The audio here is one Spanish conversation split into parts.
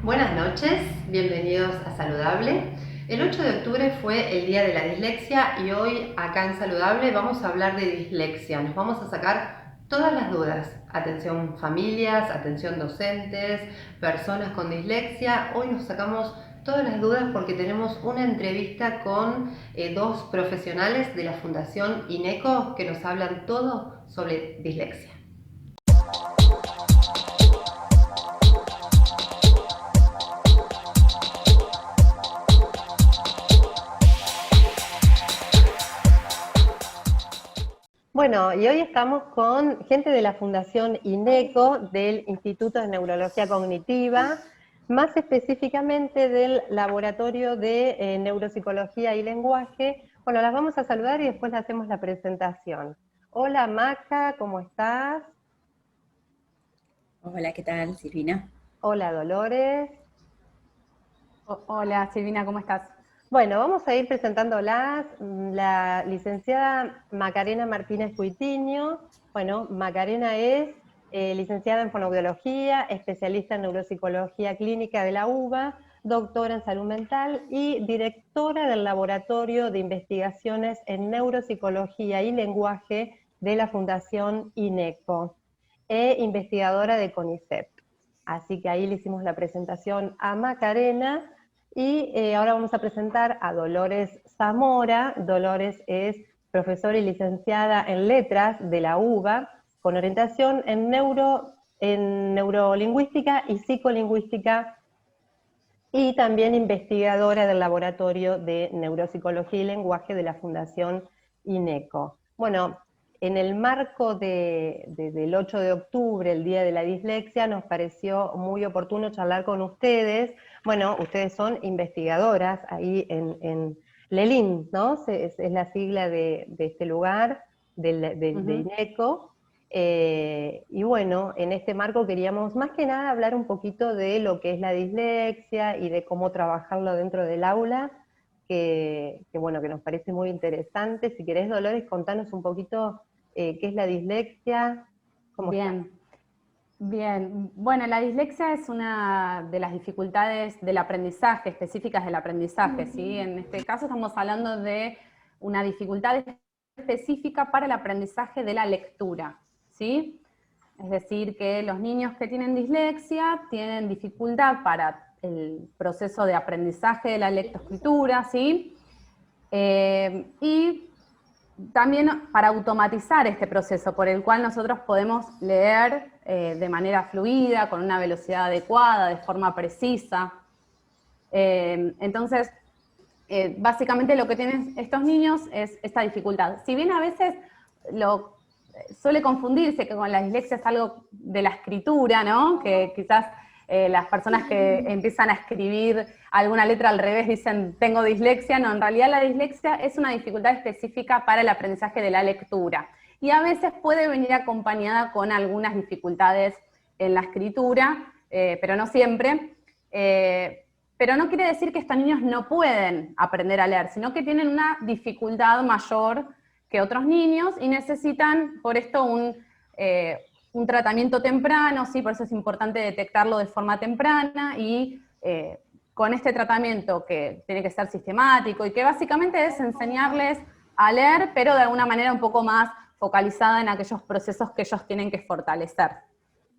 Buenas noches, bienvenidos a Saludable. El 8 de octubre fue el Día de la Dislexia y hoy acá en Saludable vamos a hablar de dislexia. Nos vamos a sacar todas las dudas. Atención familias, atención docentes, personas con dislexia. Hoy nos sacamos todas las dudas porque tenemos una entrevista con dos profesionales de la Fundación INECO que nos hablan todo sobre dislexia. Bueno, y hoy estamos con gente de la Fundación INECO, del Instituto de Neurología Cognitiva, más específicamente del Laboratorio de Neuropsicología y Lenguaje. Bueno, las vamos a saludar y después le hacemos la presentación. Hola Maca, ¿cómo estás? Hola, ¿qué tal, Silvina? Hola Dolores. Hola Silvina, ¿cómo estás? Bueno, vamos a ir presentándolas. La licenciada Macarena Martínez Cuitiño. Bueno, Macarena es licenciada en fonoaudiología, especialista en neuropsicología clínica de la UBA, doctora en salud mental y directora del Laboratorio de Investigaciones en Neuropsicología y Lenguaje de la Fundación INECO e investigadora de CONICET. Así que ahí le hicimos la presentación a Macarena. Y ahora vamos a presentar a Dolores Zamora. Dolores es profesora y licenciada en letras de la UBA, con orientación en neurolingüística y psicolingüística, y también investigadora del Laboratorio de Neuropsicología y Lenguaje de la Fundación INECO. Bueno, en el marco del 8 de octubre, el Día de la Dislexia, nos pareció muy oportuno charlar con ustedes. Bueno, ustedes son investigadoras ahí en LELIN, ¿no? Es la sigla de este lugar, de INECO. Y bueno, en este marco queríamos más que nada hablar un poquito de lo que es la dislexia y de cómo trabajarlo dentro del aula, bueno, que nos parece muy interesante. Si querés, Dolores, contanos un poquito qué es la dislexia. ¿Cómo Bien, bien. Bueno, la dislexia es una de las dificultades del aprendizaje, específicas del aprendizaje, ¿sí? En este caso estamos hablando de una dificultad específica para el aprendizaje de la lectura, ¿sí? Es decir, que los niños que tienen dislexia tienen dificultad para el proceso de aprendizaje de la lectoescritura, ¿sí? Y también para automatizar este proceso por el cual nosotros podemos leer de manera fluida, con una velocidad adecuada, de forma precisa. Entonces, básicamente lo que tienen estos niños es esta dificultad. Si bien a veces suele confundirse que con la dislexia es algo de la escritura, ¿no? Que quizás las personas que empiezan a escribir alguna letra al revés dicen tengo dislexia. No, en realidad la dislexia es una dificultad específica para el aprendizaje de la lectura. Y a veces puede venir acompañada con algunas dificultades en la escritura, pero no siempre. Pero no quiere decir que estos niños no pueden aprender a leer, sino que tienen una dificultad mayor que otros niños y necesitan por esto un tratamiento temprano, ¿sí? Por eso es importante detectarlo de forma temprana y con este tratamiento que tiene que ser sistemático y que básicamente es enseñarles a leer, pero de alguna manera un poco más focalizada en aquellos procesos que ellos tienen que fortalecer.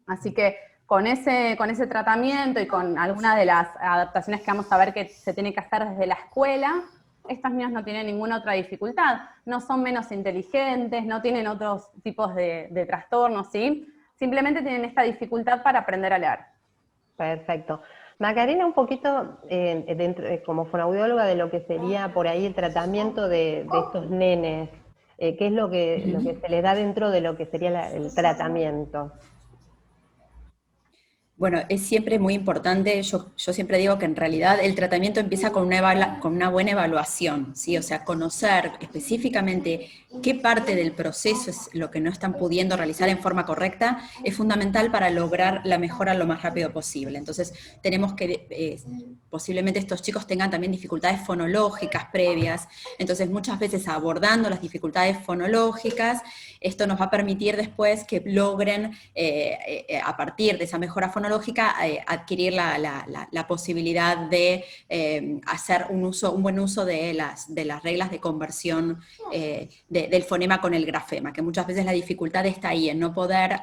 Así que con ese tratamiento y con algunas de las adaptaciones que vamos a ver que se tiene que hacer desde la escuela, estos niños no tienen ninguna otra dificultad, no son menos inteligentes, no tienen otros tipos de trastornos, ¿sí? Simplemente tienen esta dificultad para aprender a leer. Perfecto. Macarena, un poquito como fonoaudióloga de lo que sería por ahí el tratamiento de estos nenes, ¿qué es lo que se les da dentro de lo que sería el tratamiento? Bueno, es siempre muy importante, yo siempre digo que en realidad el tratamiento empieza con una buena evaluación, ¿sí? O sea, conocer específicamente qué parte del proceso es lo que no están pudiendo realizar en forma correcta, es fundamental para lograr la mejora lo más rápido posible. Entonces, tenemos que, posiblemente estos chicos tengan también dificultades fonológicas previas, entonces muchas veces abordando las dificultades fonológicas, esto nos va a permitir después que logren, a partir de esa mejora fonológica, fonológica, adquirir la posibilidad de hacer un buen uso de las reglas de conversión del fonema con el grafema, que muchas veces la dificultad está ahí, en no poder,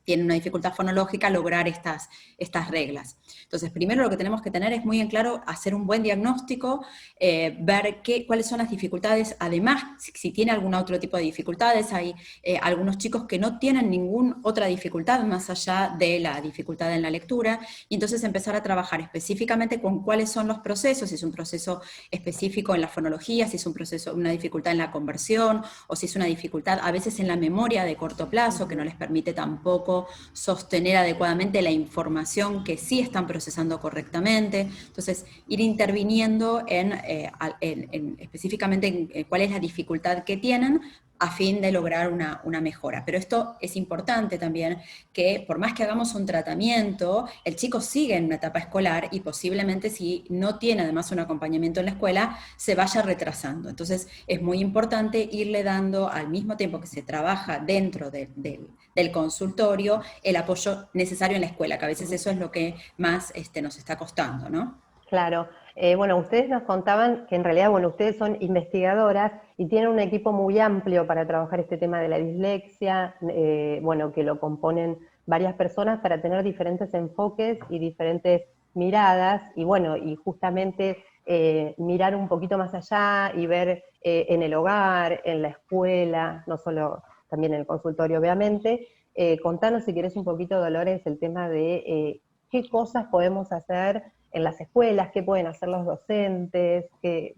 tiene una dificultad fonológica, lograr estas reglas. Entonces, primero lo que tenemos que tener es muy en claro hacer un buen diagnóstico, ver cuáles son las dificultades, además, si tiene algún otro tipo de dificultades. Hay algunos chicos que no tienen ninguna otra dificultad más allá de la dificultad en la lectura, y entonces empezar a trabajar específicamente con cuáles son los procesos, si es un proceso específico en la fonología, si es una dificultad en la conversión, o si es una dificultad a veces en la memoria de corto plazo, que no les permite tampoco sostener adecuadamente la información que sí están procesando correctamente. Entonces, ir interviniendo específicamente en cuál es la dificultad que tienen, a fin de lograr una mejora. Pero esto es importante también, que por más que hagamos un tratamiento, el chico sigue en una etapa escolar y posiblemente, si no tiene además un acompañamiento en la escuela, se vaya retrasando. Entonces es muy importante irle dando, al mismo tiempo que se trabaja dentro del consultorio, el apoyo necesario en la escuela, que a veces eso es lo que más nos está costando, ¿no? Claro. Bueno, ustedes nos contaban que en realidad, bueno, ustedes son investigadoras y tienen un equipo muy amplio para trabajar este tema de la dislexia, bueno, que lo componen varias personas para tener diferentes enfoques y diferentes miradas, y bueno, y justamente mirar un poquito más allá y ver en el hogar, en la escuela, no solo también en el consultorio, obviamente. Contanos, si querés, un poquito, Dolores, el tema de qué cosas podemos hacer en las escuelas, qué pueden hacer los docentes, qué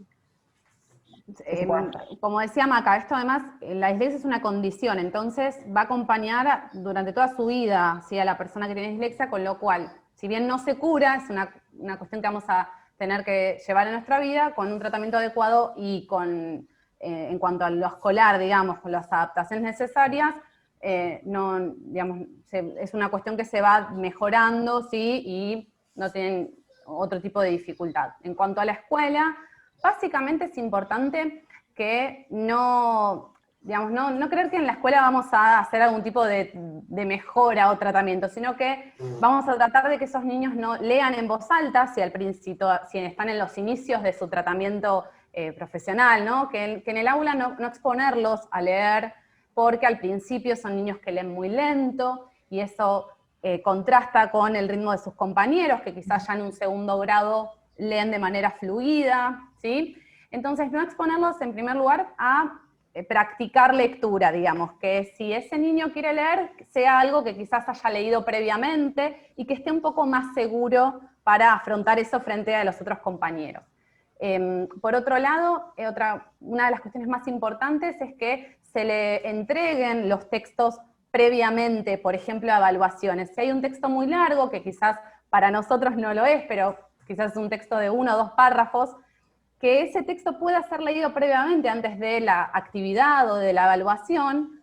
se puede hacer. Como decía Maca, esto además, la dislexia es una condición, entonces va a acompañar durante toda su vida, ¿sí?, a la persona que tiene dislexia, con lo cual, si bien no se cura, es una cuestión que vamos a tener que llevar en nuestra vida, con un tratamiento adecuado y en cuanto a lo escolar, digamos, con las adaptaciones necesarias, digamos, es una cuestión que se va mejorando, ¿sí?, y no tienen otro tipo de dificultad. En cuanto a la escuela, básicamente es importante que no creer que en la escuela vamos a hacer algún tipo de mejora o tratamiento, sino que vamos a tratar de que esos niños no lean en voz alta, si están en los inicios de su tratamiento profesional, ¿no? Que en el aula no exponerlos a leer, porque al principio son niños que leen muy lento, y eso contrasta con el ritmo de sus compañeros, que quizás ya en un segundo grado leen de manera fluida, ¿sí? Entonces, no exponerlos en primer lugar a practicar lectura, digamos, que si ese niño quiere leer, sea algo que quizás haya leído previamente y que esté un poco más seguro para afrontar eso frente a los otros compañeros. Por otro lado, una de las cuestiones más importantes es que se le entreguen los textos previamente, por ejemplo, a evaluaciones. Si hay un texto muy largo, que quizás para nosotros no lo es, pero quizás es un texto de 1 o 2 párrafos, que ese texto pueda ser leído previamente antes de la actividad o de la evaluación,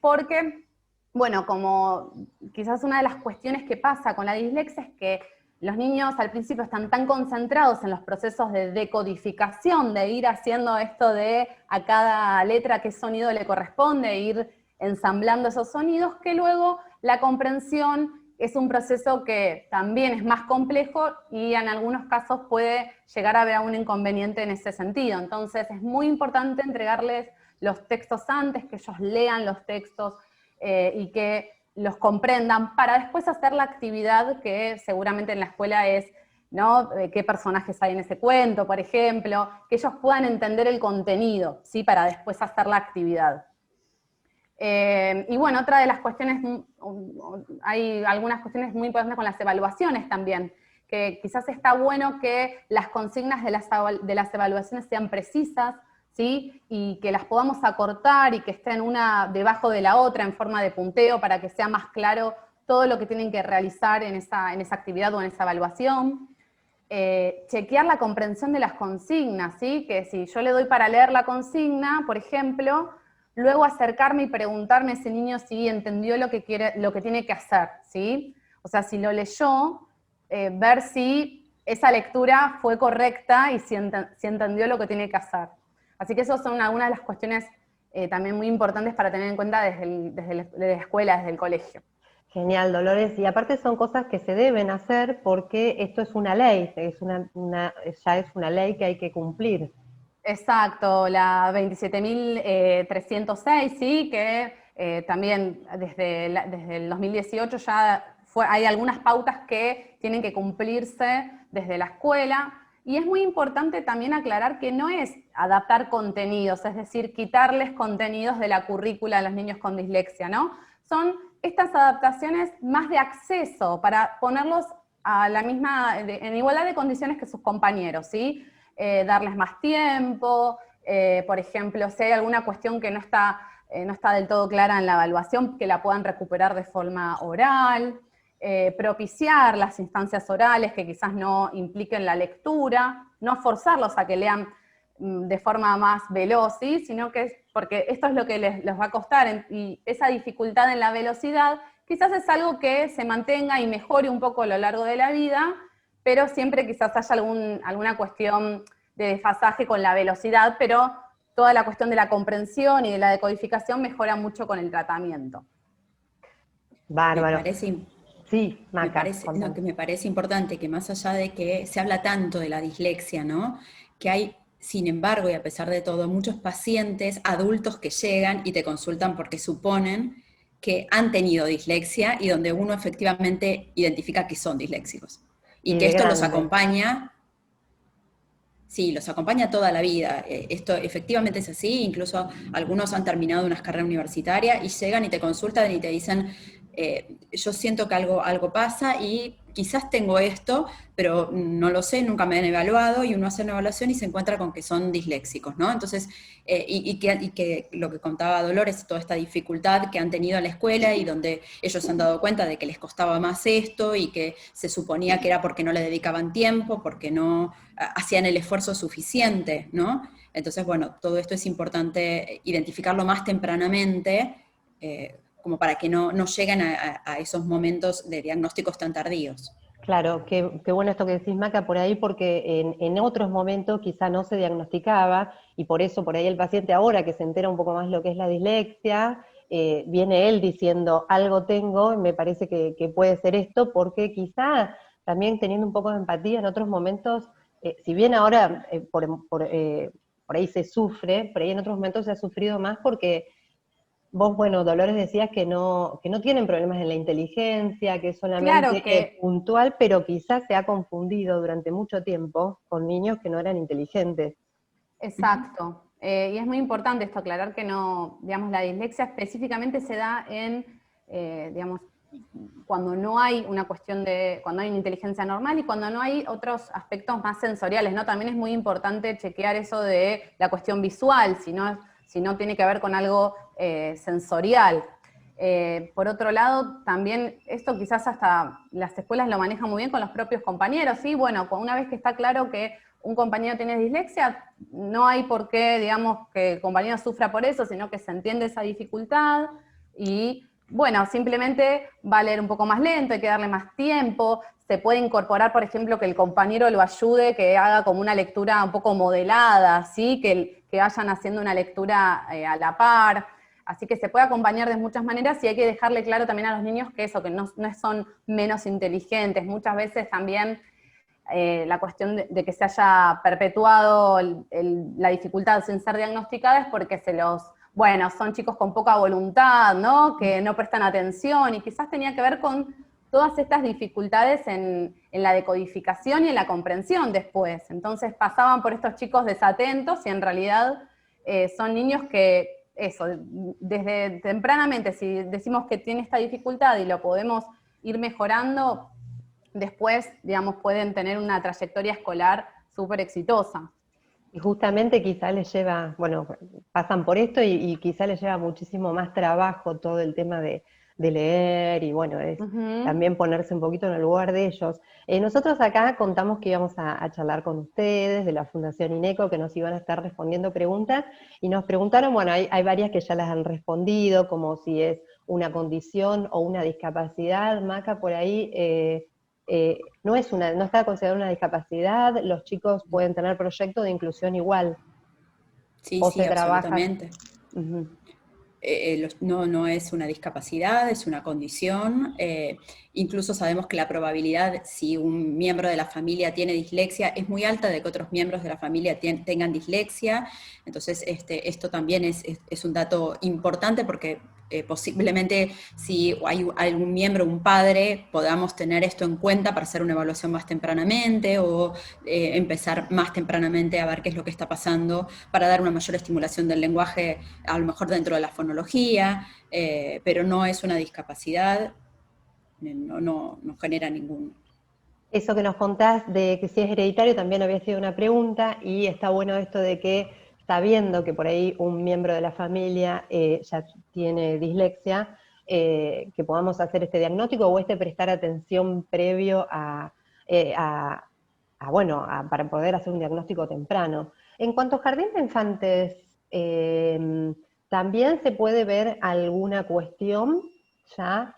porque, bueno, como quizás una de las cuestiones que pasa con la dislexia es que los niños al principio están tan concentrados en los procesos de decodificación, de ir haciendo esto de a cada letra qué sonido le corresponde, ir ensamblando esos sonidos, que luego la comprensión es un proceso que también es más complejo y en algunos casos puede llegar a haber un inconveniente en ese sentido. Entonces es muy importante entregarles los textos antes, que ellos lean los textos y que los comprendan, para después hacer la actividad que seguramente en la escuela es, ¿no?, qué personajes hay en ese cuento, por ejemplo, que ellos puedan entender el contenido, ¿sí?, para después hacer la actividad. Y bueno, otra de las cuestiones, hay algunas cuestiones muy importantes con las evaluaciones también, que quizás está bueno que las consignas de las evaluaciones sean precisas, ¿sí?, y que las podamos acortar y que estén una debajo de la otra en forma de punteo, para que sea más claro todo lo que tienen que realizar en esa actividad o en esa evaluación. Chequear la comprensión de las consignas, ¿sí?, que si yo le doy para leer la consigna, por ejemplo, luego acercarme y preguntarme a ese niño si entendió lo que tiene que hacer, ¿sí? O sea, si lo leyó, ver si esa lectura fue correcta y si entendió lo que tiene que hacer. Así que esas son algunas de las cuestiones también muy importantes para tener en cuenta desde la escuela, desde el colegio. Genial, Dolores. Y aparte son cosas que se deben hacer porque esto es una ley, ya es una ley que hay que cumplir. Exacto, la 27.306, sí, que también desde el 2018 ya hay algunas pautas que tienen que cumplirse desde la escuela. Y es muy importante también aclarar que no es adaptar contenidos, es decir, quitarles contenidos de la currícula a los niños con dislexia, ¿no? Son estas adaptaciones más de acceso para ponerlos a la misma, en igualdad de condiciones que sus compañeros, ¿sí? Darles más tiempo, por ejemplo, si hay alguna cuestión que no está del todo clara en la evaluación, que la puedan recuperar de forma oral, propiciar las instancias orales que quizás no impliquen la lectura, no forzarlos a que lean de forma más veloz, ¿sí? Sino que, porque esto es lo que les va a costar, y esa dificultad en la velocidad quizás es algo que se mantenga y mejore un poco a lo largo de la vida, pero siempre quizás haya alguna cuestión de desfasaje con la velocidad, pero toda la cuestión de la comprensión y de la decodificación mejora mucho con el tratamiento. Bárbaro. Me parece, sí, Maca, que me parece importante que más allá de que se habla tanto de la dislexia, ¿no? Que hay, sin embargo, y a pesar de todo, muchos pacientes adultos que llegan y te consultan porque suponen que han tenido dislexia y donde uno efectivamente identifica que son disléxicos. Y que esto los acompaña, sí, los acompaña toda la vida. Esto efectivamente es así, incluso algunos han terminado unas carreras universitarias y llegan y te consultan y te dicen, yo siento que algo pasa y quizás tengo esto, pero no lo sé, nunca me han evaluado, y uno hace una evaluación y se encuentra con que son disléxicos, ¿no? Entonces, que lo que contaba Dolores, toda esta dificultad que han tenido en la escuela y donde ellos se han dado cuenta de que les costaba más esto y que se suponía que era porque no le dedicaban tiempo, porque no hacían el esfuerzo suficiente, ¿no? Entonces, bueno, todo esto es importante identificarlo más tempranamente, como para que no lleguen a esos momentos de diagnósticos tan tardíos. Claro, qué bueno esto que decís, Maca, por ahí, porque en otros momentos quizá no se diagnosticaba, y por eso por ahí el paciente ahora que se entera un poco más lo que es la dislexia, viene él diciendo, algo tengo, me parece que puede ser esto, porque quizá también teniendo un poco de empatía en otros momentos, si bien ahora por ahí se sufre, por ahí en otros momentos se ha sufrido más porque vos, bueno, Dolores, decías que no tienen problemas en la inteligencia, que es solamente Claro que, puntual, pero quizás se ha confundido durante mucho tiempo con niños que no eran inteligentes. exacto. Y es muy importante esto, aclarar que no, digamos, la dislexia específicamente se da digamos, cuando no hay una cuestión cuando hay una inteligencia normal y cuando no hay otros aspectos más sensoriales, ¿no? También es muy importante chequear eso de la cuestión visual, si no tiene que ver con algo sensorial. Por otro lado, también esto quizás hasta las escuelas lo manejan muy bien con los propios compañeros, ¿sí? Bueno, una vez que está claro que un compañero tiene dislexia, no hay por qué, digamos, que el compañero sufra por eso, sino que se entiende esa dificultad y, bueno, simplemente va a leer un poco más lento, hay que darle más tiempo, se puede incorporar, por ejemplo, que el compañero lo ayude, que haga como una lectura un poco modelada, ¿sí? Que vayan haciendo una lectura a la par. Así que se puede acompañar de muchas maneras y hay que dejarle claro también a los niños que eso, que no son menos inteligentes. Muchas veces también la cuestión de que se haya perpetuado la dificultad sin ser diagnosticada es porque son chicos con poca voluntad, ¿no? Que no prestan atención y quizás tenía que ver con todas estas dificultades en la decodificación y en la comprensión después. Entonces pasaban por estos chicos desatentos y en realidad son niños que, eso, desde tempranamente, si decimos que tiene esta dificultad y lo podemos ir mejorando, después, digamos, pueden tener una trayectoria escolar súper exitosa. Y justamente quizá les lleva, bueno, pasan por esto y quizá les lleva muchísimo más trabajo todo el tema de leer y bueno, es también ponerse un poquito en el lugar de ellos. Nosotros acá contamos que íbamos a charlar con ustedes de la Fundación INECO, que nos iban a estar respondiendo preguntas, y nos preguntaron, bueno, hay varias que ya las han respondido, como si es una condición o una discapacidad. Maca, por ahí no está considerada una discapacidad, los chicos pueden tener proyectos de inclusión igual. Sí, O sí, se trabaja. absolutamente. no es una discapacidad, es una condición. Incluso sabemos que la probabilidad, si un miembro de la familia tiene dislexia, es muy alta de que otros miembros de la familia tengan dislexia. Entonces, esto también es un dato importante porque posiblemente si hay algún miembro, un padre, podamos tener esto en cuenta para hacer una evaluación más tempranamente o empezar más tempranamente a ver qué es lo que está pasando para dar una mayor estimulación del lenguaje, a lo mejor dentro de la fonología, pero no es una discapacidad, no genera ningún... Eso que nos contás de que si es hereditario también había sido una pregunta, y está bueno esto de que, sabiendo que por ahí un miembro de la familia ya tiene dislexia, que podamos hacer este diagnóstico o prestar atención previo para poder hacer un diagnóstico temprano. En cuanto a jardín de infantes, ¿también se puede ver alguna cuestión ya?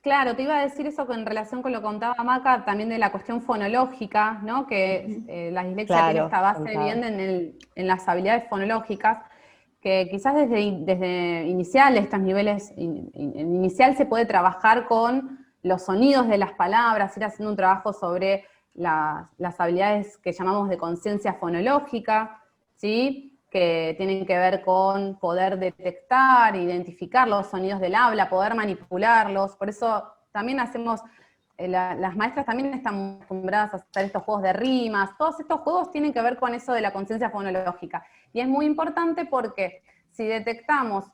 Claro, te iba a decir eso en relación con lo que contaba Maca, también de la cuestión fonológica, ¿no? Que la dislexia tiene esta base bien en las habilidades fonológicas, que quizás desde inicial, estos niveles, inicial se puede trabajar con los sonidos de las palabras, ir haciendo un trabajo sobre las habilidades que llamamos de conciencia fonológica, ¿sí? Que tienen que ver con poder detectar, identificar los sonidos del habla, poder manipularlos. Por eso también hacemos, las maestras también están acostumbradas a hacer estos juegos de rimas. Todos estos juegos tienen que ver con eso de la conciencia fonológica. Y es muy importante porque si detectamos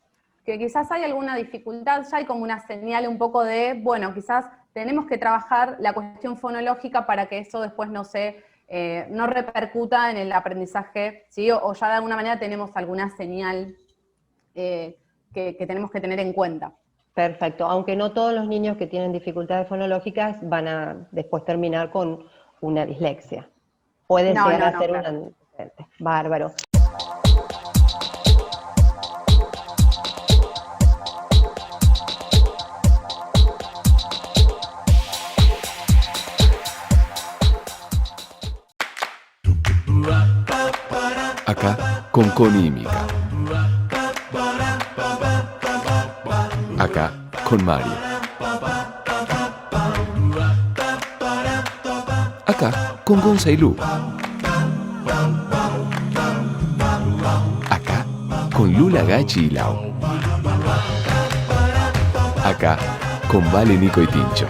que quizás hay alguna dificultad, ya hay como una señal un poco de, bueno, quizás tenemos que trabajar la cuestión fonológica para que eso después no repercuta en el aprendizaje, ¿sí? O ya de alguna manera tenemos alguna señal que tenemos que tener en cuenta. Perfecto, aunque no todos los niños que tienen dificultades fonológicas van a después terminar con una dislexia. Pueden llegar a ser una... Bárbaro. Acá con Connie y Mica. Acá con Mario. Acá con Gonza y Lu. Acá con Lula, Gachi y Lau. Acá con Vale, Nico y Tincho.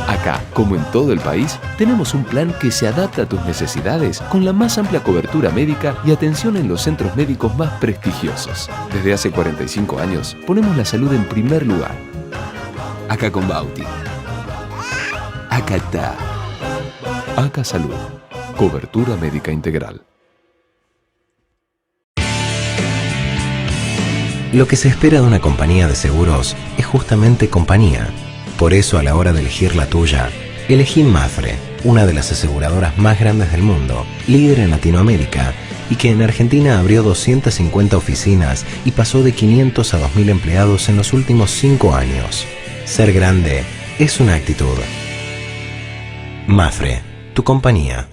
Acá, como en todo el país, tenemos un plan que se adapta a tus necesidades con la más amplia cobertura médica y atención en los centros médicos más prestigiosos. Desde hace 45 años, ponemos la salud en primer lugar. Acá con Bauti. Acá está. Acá Salud. Cobertura médica integral. Lo que se espera de una compañía de seguros es justamente compañía. Por eso, a la hora de elegir la tuya, elegí Mapfre, una de las aseguradoras más grandes del mundo, líder en Latinoamérica, y que en Argentina abrió 250 oficinas y pasó de 500 a 2.000 empleados en los últimos 5 años. Ser grande es una actitud. Mapfre, tu compañía.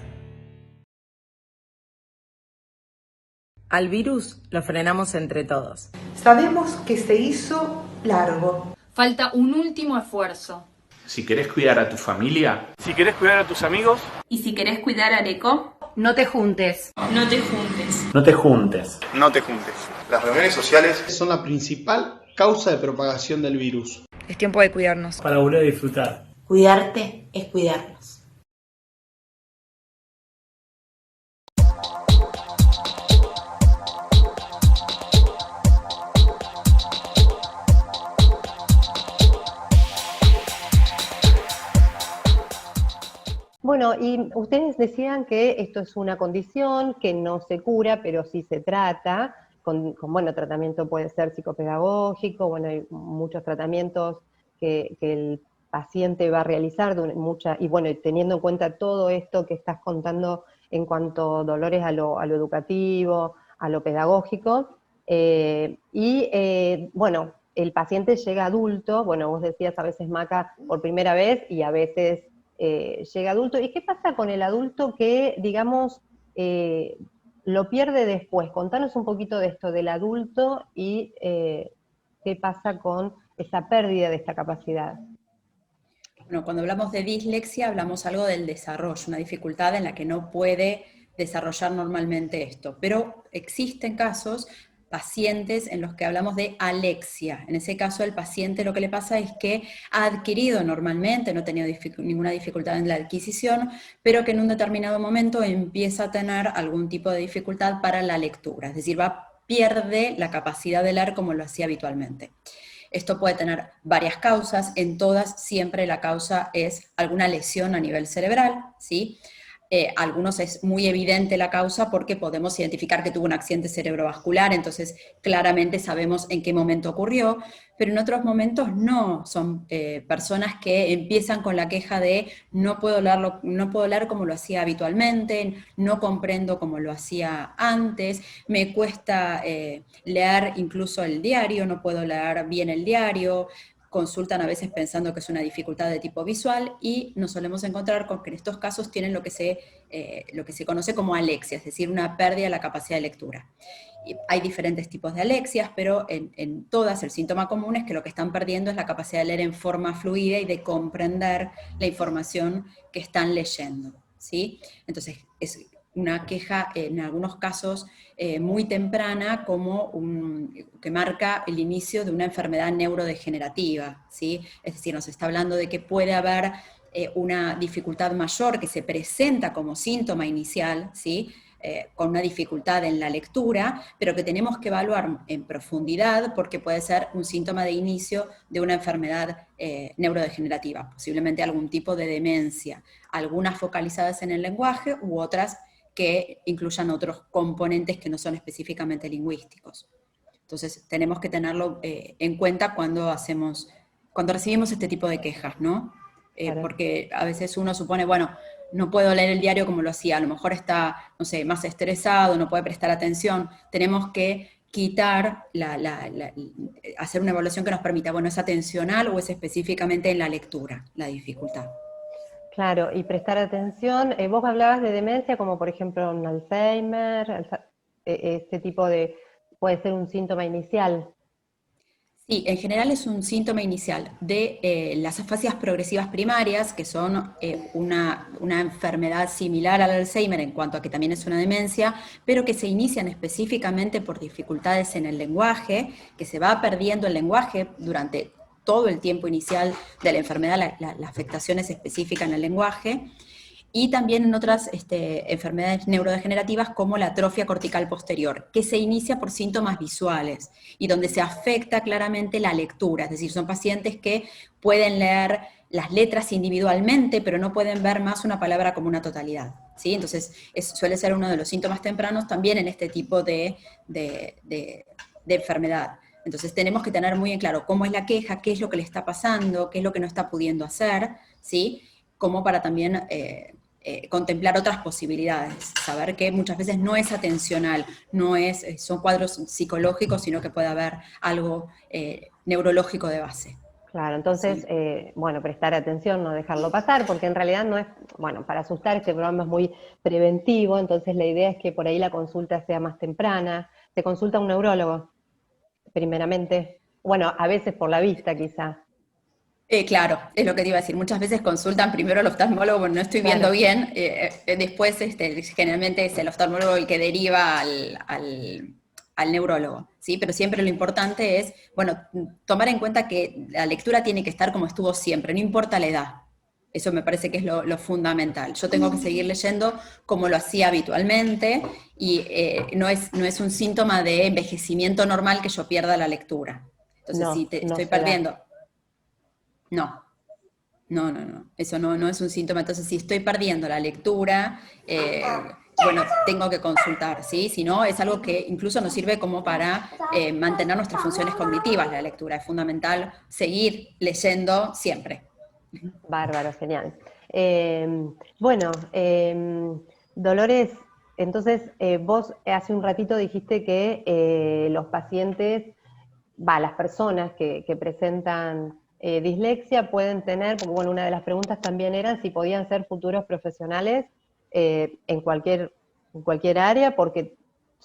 Al virus lo frenamos entre todos. Sabemos que se hizo largo. Falta un último esfuerzo. Si querés cuidar a tu familia, si querés cuidar a tus amigos, y si querés cuidar a Areco, no te juntes. No te juntes. no te juntes. no te juntes. Las reuniones sociales son la principal causa de propagación del virus. Es tiempo de cuidarnos. Para volver a disfrutar. Cuidarte es cuidarnos. Bueno, y ustedes decían que esto es una condición que no se cura, pero sí se trata, con tratamiento puede ser psicopedagógico, hay muchos tratamientos que el paciente va a realizar, y teniendo en cuenta todo esto que estás contando en cuanto a dolores a lo educativo, a lo pedagógico, el paciente llega adulto, vos decías a veces, Maca, por primera vez, y a veces llega adulto. ¿Y qué pasa con el adulto que, digamos, lo pierde después. Contanos un poquito de esto del adulto y qué pasa con esa pérdida de esta capacidad. Bueno, cuando hablamos de dislexia hablamos algo del desarrollo, una dificultad en la que no puede desarrollar normalmente esto, pero existen casos, pacientes en los que hablamos de alexia. En ese caso el paciente lo que le pasa es que ha adquirido normalmente, no ha tenido ninguna dificultad en la adquisición, pero que en un determinado momento empieza a tener algún tipo de dificultad para la lectura, es decir, pierde la capacidad de leer como lo hacía habitualmente. Esto puede tener varias causas, en todas siempre la causa es alguna lesión a nivel cerebral, ¿sí? Algunos es muy evidente la causa porque podemos identificar que tuvo un accidente cerebrovascular, entonces claramente sabemos en qué momento ocurrió, pero en otros momentos no, son personas que empiezan con la queja de no puedo leer como lo hacía habitualmente, no comprendo como lo hacía antes, me cuesta leer incluso el diario, no puedo leer bien el diario, consultan a veces pensando que es una dificultad de tipo visual y nos solemos encontrar con que en estos casos tienen lo que se conoce como alexia, es decir, una pérdida de la capacidad de lectura. Y hay diferentes tipos de alexias, pero en todas el síntoma común es que lo que están perdiendo es la capacidad de leer en forma fluida y de comprender la información que están leyendo, ¿sí? Entonces, es una queja en algunos casos muy temprana que marca el inicio de una enfermedad neurodegenerativa, ¿sí? Es decir, nos está hablando de que puede haber una dificultad mayor que se presenta como síntoma inicial, ¿sí? Con una dificultad en la lectura, pero que tenemos que evaluar en profundidad porque puede ser un síntoma de inicio de una enfermedad neurodegenerativa, posiblemente algún tipo de demencia, algunas focalizadas en el lenguaje u otras que incluyan otros componentes que no son específicamente lingüísticos. Entonces tenemos que tenerlo en cuenta cuando recibimos este tipo de quejas, ¿no? Claro. Porque a veces uno supone, bueno, no puedo leer el diario como lo hacía, a lo mejor está, no sé, más estresado, no puede prestar atención. Tenemos que quitar, hacer una evaluación que nos permita, bueno, ¿es atencional o es específicamente en la lectura la dificultad? Claro, y prestar atención. Vos hablabas de demencia como por ejemplo un Alzheimer, este tipo de, puede ser un síntoma inicial. Sí, en general es un síntoma inicial de las afasias progresivas primarias, que son una enfermedad similar al Alzheimer en cuanto a que también es una demencia, pero que se inician específicamente por dificultades en el lenguaje, que se va perdiendo el lenguaje durante todo el tiempo inicial de la enfermedad, la afectación es específica en el lenguaje, y también en otras enfermedades neurodegenerativas como la atrofia cortical posterior, que se inicia por síntomas visuales y donde se afecta claramente la lectura, es decir, son pacientes que pueden leer las letras individualmente, pero no pueden ver más una palabra como una totalidad, ¿sí? Entonces suele ser uno de los síntomas tempranos también en este tipo de enfermedad. Entonces tenemos que tener muy en claro cómo es la queja, qué es lo que le está pasando, qué es lo que no está pudiendo hacer, ¿sí? Como para también contemplar otras posibilidades, saber que muchas veces no es atencional, son cuadros psicológicos, sino que puede haber algo neurológico de base. Claro, entonces, sí. Bueno, prestar atención, no dejarlo pasar, porque en realidad no es, bueno, para asustar este programa es muy preventivo, entonces la idea es que por ahí la consulta sea más temprana, se consulta a un neurólogo, primeramente, bueno, a veces por la vista quizá. Claro, es lo que te iba a decir. Muchas veces consultan primero al oftalmólogo, bueno, no estoy viendo bien, después generalmente es el oftalmólogo el que deriva al neurólogo, ¿sí? Pero siempre lo importante es, bueno, tomar en cuenta que la lectura tiene que estar como estuvo siempre, no importa la edad. Eso me parece que es lo fundamental. Yo tengo que seguir leyendo como lo hacía habitualmente y no es un síntoma de envejecimiento normal que yo pierda la lectura. Entonces, si estoy perdiendo... No, eso no es un síntoma. Entonces, si estoy perdiendo la lectura, bueno, tengo que consultar, ¿sí? Si no, es algo que incluso nos sirve como para mantener nuestras funciones cognitivas, la lectura. Es fundamental seguir leyendo siempre. Bárbaro, genial. Bueno, Dolores, entonces vos hace un ratito dijiste que los pacientes, las personas que presentan dislexia pueden tener, porque bueno, una de las preguntas también era si podían ser futuros profesionales en cualquier área, porque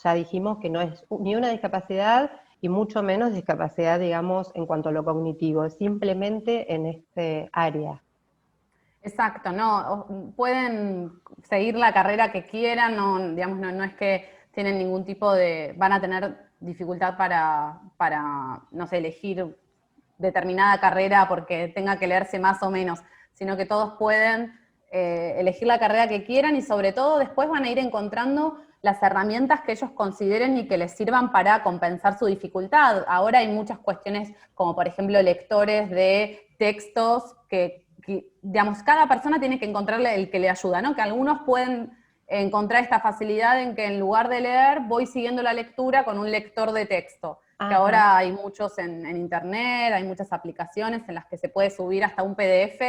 ya dijimos que no es ni una discapacidad y mucho menos discapacidad, digamos, en cuanto a lo cognitivo, simplemente en este área. Exacto, no, pueden seguir la carrera que quieran, no, digamos, no es que tienen ningún tipo de, van a tener dificultad para, no sé, elegir determinada carrera porque tenga que leerse más o menos, sino que todos pueden elegir la carrera que quieran y sobre todo después van a ir encontrando las herramientas que ellos consideren y que les sirvan para compensar su dificultad. Ahora hay muchas cuestiones como por ejemplo lectores de textos que digamos, cada persona tiene que encontrarle el que le ayuda, ¿no? Que algunos pueden encontrar esta facilidad en que en lugar de leer, voy siguiendo la lectura con un lector de texto. Ajá. Que ahora hay muchos en internet, hay muchas aplicaciones en las que se puede subir hasta un PDF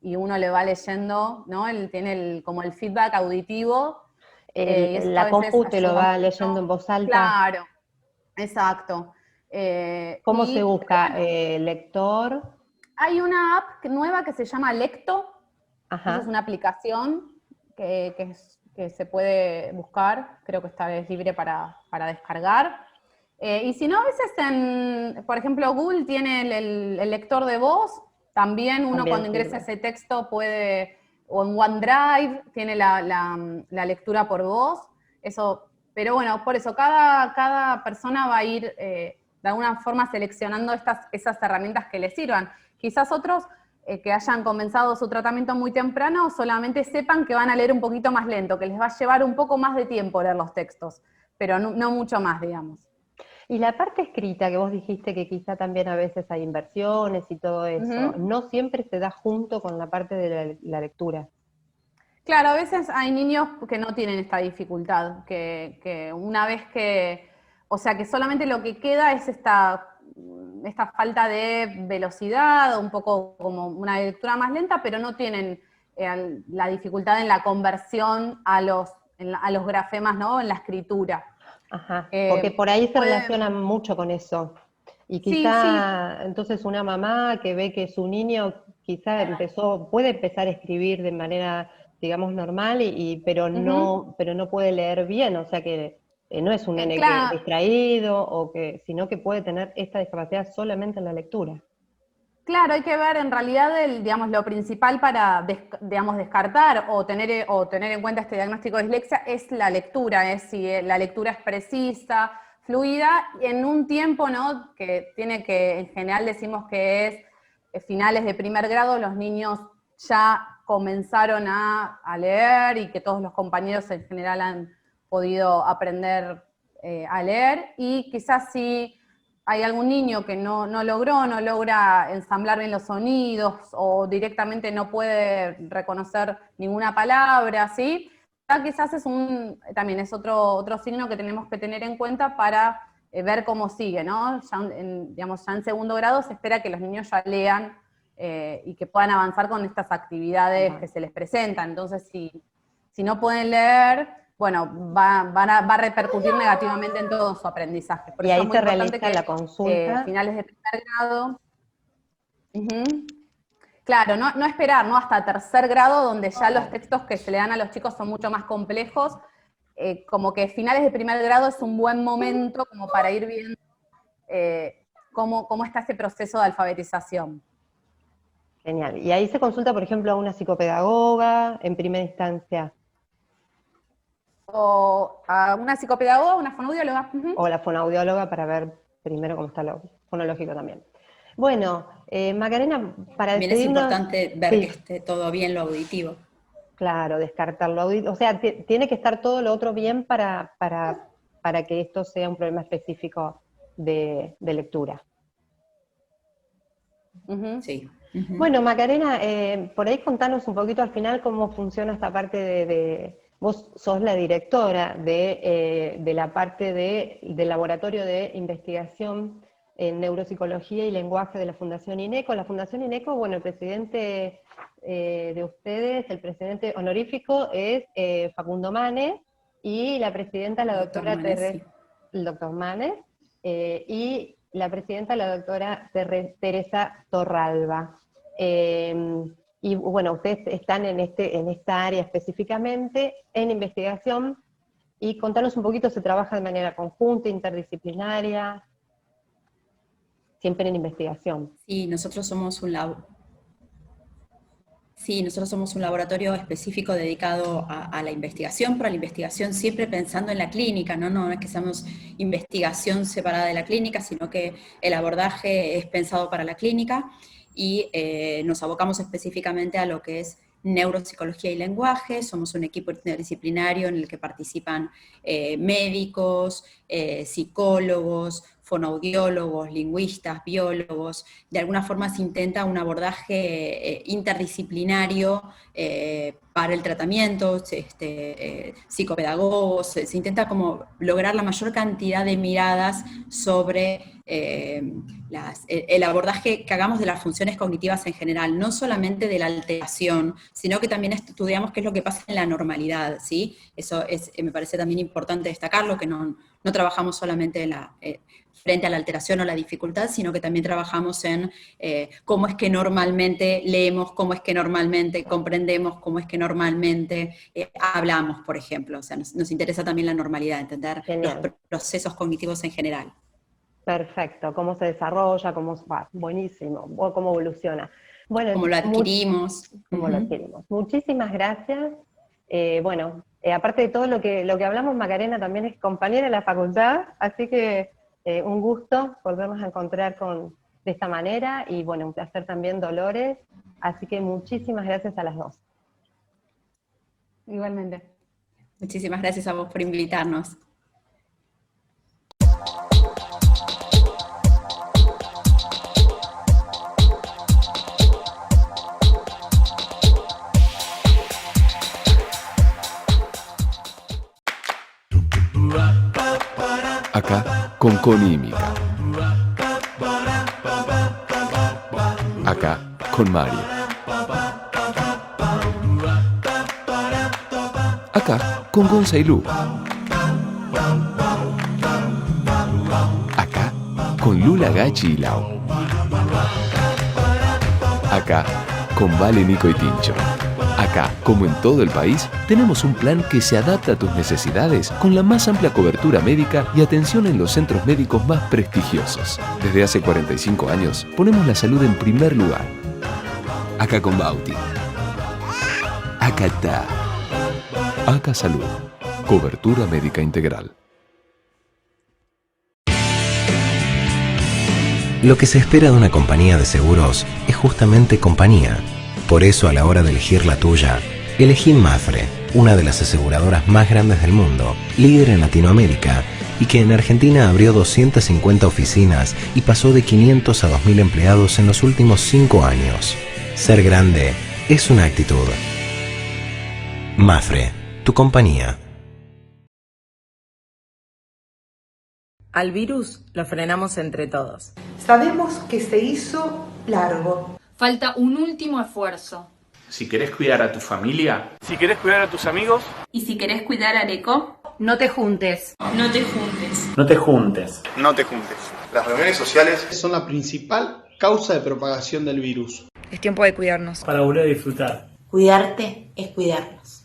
y uno le va leyendo, ¿no? Él tiene como el feedback auditivo. La compu te lo va leyendo en voz alta. Claro, exacto. ¿Cómo se busca? Bueno, lector. Hay una app nueva que se llama Lecto. Ajá. Es una aplicación que se puede buscar, creo que es libre para descargar. Y si no, a veces por ejemplo, Google tiene el lector de voz, también uno cuando ingresa ese texto puede, o en OneDrive tiene la lectura por voz, eso, pero bueno, por eso cada persona va a ir de alguna forma seleccionando esas herramientas que le sirvan. Quizás otros que hayan comenzado su tratamiento muy temprano solamente sepan que van a leer un poquito más lento, que les va a llevar un poco más de tiempo leer los textos, pero no mucho más, digamos. Y la parte escrita, que vos dijiste que quizá también a veces hay inversiones y todo eso, no siempre se da junto con la parte de la lectura. Claro, a veces hay niños que no tienen esta dificultad, que una vez que, o sea, que solamente lo que queda es esta falta de velocidad, un poco como una lectura más lenta, pero no tienen la dificultad en la conversión a los grafemas, ¿no? En la escritura. Ajá, porque por ahí se relacionan mucho con eso. Y quizá, sí. Entonces una mamá que ve que su niño quizá puede empezar a escribir de manera, digamos, normal, pero no puede leer bien, o sea que no es un nene que es distraído, sino que puede tener esta discapacidad solamente en la lectura. Claro, hay que ver en realidad digamos, lo principal para descartar o tener en cuenta este diagnóstico de dislexia es la lectura, es si la lectura es precisa, fluida, en un tiempo, ¿no? Que en general decimos que es finales de primer grado, los niños ya comenzaron a leer y que todos los compañeros en general han podido aprender a leer, y quizás si hay algún niño que no logra ensamblar bien los sonidos o directamente no puede reconocer ninguna palabra, ¿sí? Ya quizás también es otro signo que tenemos que tener en cuenta para ver cómo sigue, ¿no? Ya en segundo grado se espera que los niños ya lean y que puedan avanzar con estas actividades que se les presentan. Entonces, si no pueden leer, bueno, va a repercutir negativamente en todo su aprendizaje. Por y eso ahí se realiza la consulta. Finales de primer grado. Claro, no esperar, ¿no? Hasta tercer grado, donde ya los textos que se le dan a los chicos son mucho más complejos. Como que finales de primer grado es un buen momento como para ir viendo cómo está ese proceso de alfabetización. Genial. Y ahí se consulta, por ejemplo, a una psicopedagoga en primera instancia. O a una psicopedagoga, una fonoaudióloga. O la fonoaudióloga para ver primero cómo está lo fonológico también. Bueno, Macarena, para despedirnos... También es importante ver que esté todo bien lo auditivo. Claro, descartar lo auditivo. O sea, tiene que estar todo lo otro bien para que esto sea un problema específico de lectura. Sí. Bueno, Macarena, por ahí contanos un poquito al final cómo funciona esta parte vos sos la directora de la parte del Laboratorio de Investigación en Neuropsicología y Lenguaje de la Fundación INECO. La Fundación INECO, bueno, el presidente de ustedes, el presidente honorífico es Facundo Manes, y la presidenta, la doctora el doctor Manes, y la presidenta, la doctora Teresa Torralba. Y bueno, ustedes están en esta área específicamente, en investigación, Y contanos un poquito, ¿se trabaja de manera conjunta, interdisciplinaria? Siempre en investigación. Sí, nosotros somos un laboratorio específico dedicado a la investigación, pero a la investigación siempre pensando en la clínica, ¿no? No es que seamos investigación separada de la clínica, sino que el abordaje es pensado para la clínica y nos abocamos específicamente a lo que es neuropsicología y lenguaje. Somos un equipo interdisciplinario en el que participan médicos, psicólogos, fonoaudiólogos, lingüistas, biólogos. De alguna forma se intenta un abordaje interdisciplinario para el tratamiento, psicopedagogos, se intenta como lograr la mayor cantidad de miradas sobre el abordaje que hagamos de las funciones cognitivas en general, no solamente de la alteración, sino que también estudiamos qué es lo que pasa en la normalidad, ¿sí? Eso me parece también importante destacarlo, que no trabajamos solamente frente a la alteración o la dificultad, sino que también trabajamos en cómo es que normalmente leemos, cómo es que normalmente comprendemos, cómo es que normalmente hablamos, por ejemplo. O sea, nos interesa también la normalidad, entender los procesos cognitivos en general. Perfecto, cómo se desarrolla, buenísimo, cómo evoluciona. Bueno, cómo lo adquirimos. Cómo lo adquirimos. Muchísimas gracias. Aparte de todo lo que hablamos, Macarena también es compañera de la facultad, así que un gusto volvernos a encontrar de esta manera, y bueno, un placer también, Dolores, así que muchísimas gracias a las dos. Igualmente. Muchísimas gracias a vos por invitarnos. Acá con Connie y Mica. Acá con Mario. Acá con Gonza y Lu. Acá con Lula, Gachi y Lau. Acá con Vale, Nico y Tincho. Acá, como en todo el país, tenemos un plan que se adapta a tus necesidades con la más amplia cobertura médica y atención en los centros médicos más prestigiosos. Desde hace 45 años, ponemos la salud en primer lugar. Acá con Bauti. Acá está. Acá Salud. Cobertura médica integral. Lo que se espera de una compañía de seguros es justamente compañía. Por eso, a la hora de elegir la tuya, elegí Mapfre, una de las aseguradoras más grandes del mundo, líder en Latinoamérica, y que en Argentina abrió 250 oficinas y pasó de 500 a 2.000 empleados en los últimos 5 años. Ser grande es una actitud. Mapfre, tu compañía. Al virus lo frenamos entre todos. Sabemos que se hizo largo. Falta un último esfuerzo. Si querés cuidar a tu familia, Si querés cuidar a tus amigos, Y si querés cuidar a Areco, No te juntes. no te juntes. no te juntes. No te juntes. Las reuniones sociales son la principal causa de propagación del virus. Es tiempo de cuidarnos. para volver a disfrutar. Cuidarte es cuidarnos.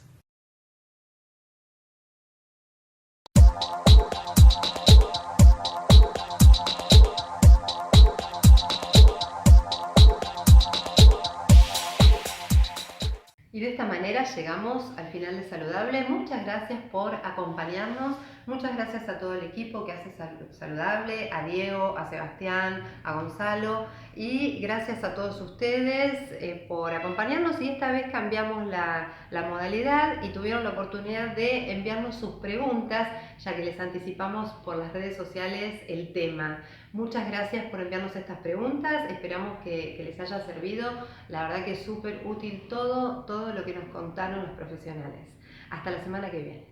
Y de esta manera llegamos al final de Saludable. Muchas gracias por acompañarnos. Muchas gracias a todo el equipo que hace Saludable, a Diego, a Sebastián, a Gonzalo. Y gracias a todos ustedes por acompañarnos. Y esta vez cambiamos la modalidad y tuvieron la oportunidad de enviarnos sus preguntas, ya que les anticipamos por las redes sociales el tema. Muchas gracias por enviarnos estas preguntas, esperamos que les haya servido. La verdad que es súper útil todo lo que nos contaron los profesionales. Hasta la semana que viene.